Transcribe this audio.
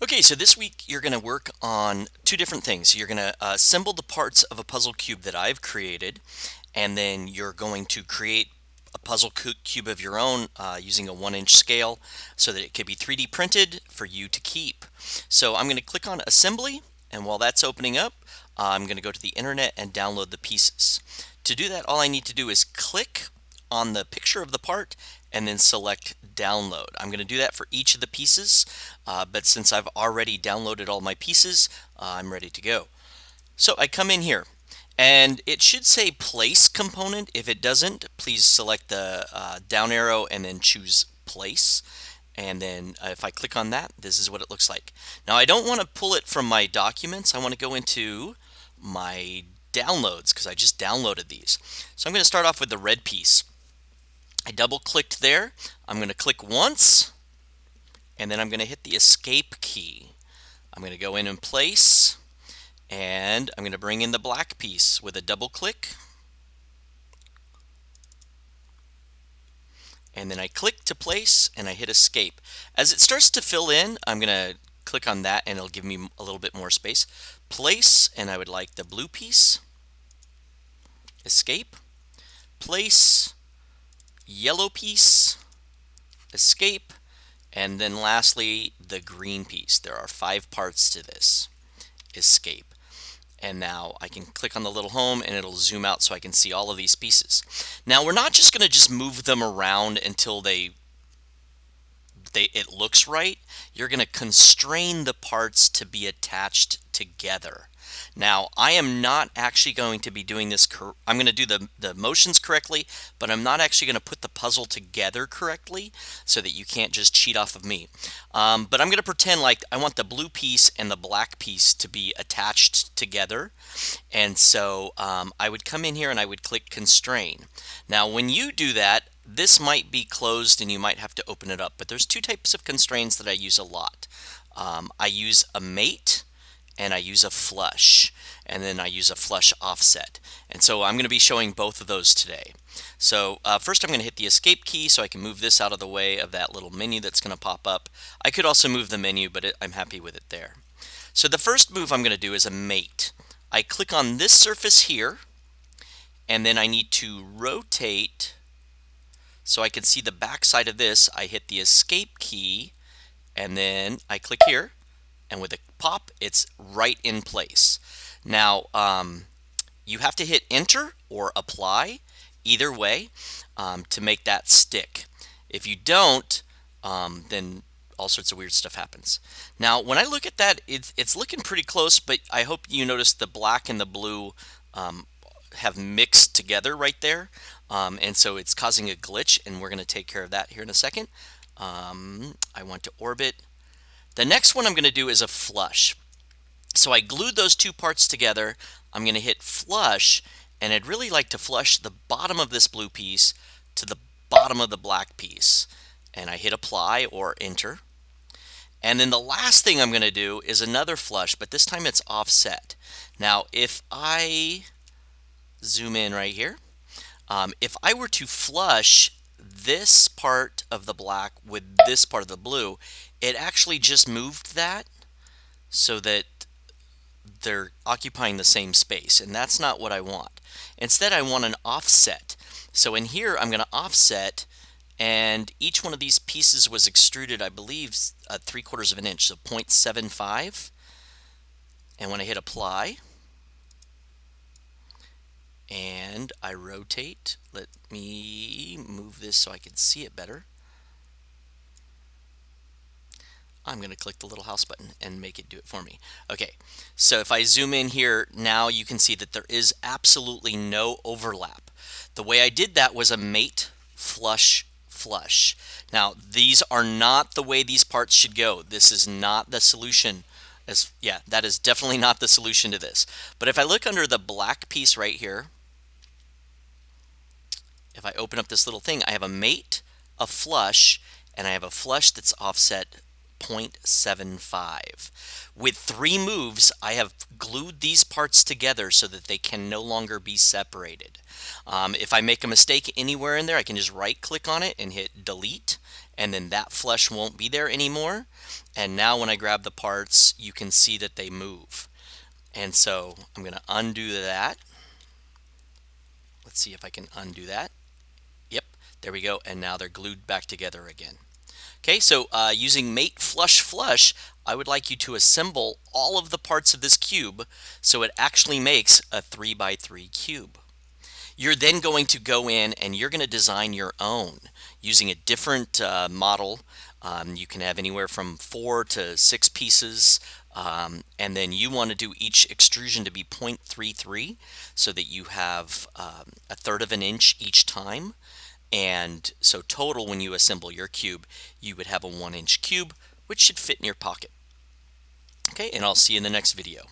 Okay, so this week you're going to work on two different things. You're going to assemble the parts of a puzzle cube that I've created, and then you're going to create a cube of your own using a 1-inch scale so that it can be 3D printed for you to keep. So I'm going to click on Assembly, and while that's opening up, I'm going to go to the internet and download the pieces. To do that, all I need to do is click on the picture of the part and then select download. I'm going to do that for each of the pieces, but since I've already downloaded all my pieces, I'm ready to go. So I come in here and it should say place component. If it doesn't, please select the down arrow and then choose place. And then if I click on that, this is what it looks like. Now I don't want to pull it from my documents. I want to go into my downloads because I just downloaded these. So I'm going to start off with the red piece. I double clicked there. I'm going to click once and then I'm going to hit the escape key. I'm going to go in and place, and I'm going to bring in the black piece with a double click, and then I click to place and I hit escape. As it starts to fill in, I'm going to click on that and it'll give me a little bit more space. Place, and I would like the blue piece. Escape. Place. Yellow piece. Escape. And then lastly, the green piece. There are 5 parts to this. Escape. And now I can click on the little home and it'll zoom out so I can see all of these pieces. Now we're not just going to just move them around until it looks right. You're going to constrain the parts to be attached together. Now I am not actually going to be doing this. I'm going to do the motions correctly, but I'm not actually going to put the puzzle together correctly so that you can't just cheat off of me. But I'm going to pretend like I want the blue piece and the black piece to be attached together. And so I would come in here and I would click constrain. Now when you do that, this might be closed and you might have to open it up, but there's 2 types of constraints that I use a lot. I use a mate and I use a flush, and then I use a flush offset. And so I'm going to be showing both of those today. So first I'm going to hit the escape key so I can move this out of the way of that little menu that's going to pop up. I could also move the menu, but I'm happy with it there. So the first move I'm going to do is a mate. I click on this surface here, and then I need to rotate so I can see the back side of this. I hit the escape key and then I click here, and with a pop it's right in place. Now you have to hit enter or apply, either way, to make that stick. If you don't, then all sorts of weird stuff happens. Now when I look at that, it's looking pretty close, but I hope you notice the black and the blue have mixed together right there, and so it's causing a glitch, and we're going to take care of that here in a second. I want to orbit. The next one I'm going to do is a flush. So I glued those 2 parts together. I'm going to hit flush, and I'd really like to flush the bottom of this blue piece to the bottom of the black piece. And I hit apply or enter. And then the last thing I'm going to do is another flush, but this time it's offset. Now if I zoom in right here, if I were to flush this part of the black with this part of the blue, it actually just moved that so that they're occupying the same space, and that's not what I want. Instead I want an offset. So in here I'm going to offset, and each one of these pieces was extruded, I believe, 3/4 of an inch, so 0.75. And when I hit apply and I rotate, let me move this so I can see it better. I'm going to click the little house button and make it do it for me. Okay, so if I zoom in here, now you can see that there is absolutely no overlap. The way I did that was a mate, flush, flush. Now these are not the way these parts should go. This is not the solution. Yeah, that is definitely not the solution to this. But if I look under the black piece right here, if I open up this little thing, I have a mate, a flush, and I have a flush that's offset 0.75. With 3 moves, I have glued these parts together so that they can no longer be separated. If I make a mistake anywhere in there, I can just right click on it and hit delete, and then that flush won't be there anymore. And now when I grab the parts, you can see that they move. And so I'm going to undo that. Let's see if I can undo that. Yep, there we go. And now they're glued back together again. Okay, so using mate flush flush, I would like you to assemble all of the parts of this cube so it actually makes a 3x3 cube. You're then going to go in and you're going to design your own using a different model. You can have anywhere from 4 to 6 pieces, and then you want to do each extrusion to be 0.33 so that you have a third of an inch each time. And so total, when you assemble your cube, you would have a 1-inch cube, which should fit in your pocket. Okay, and I'll see you in the next video.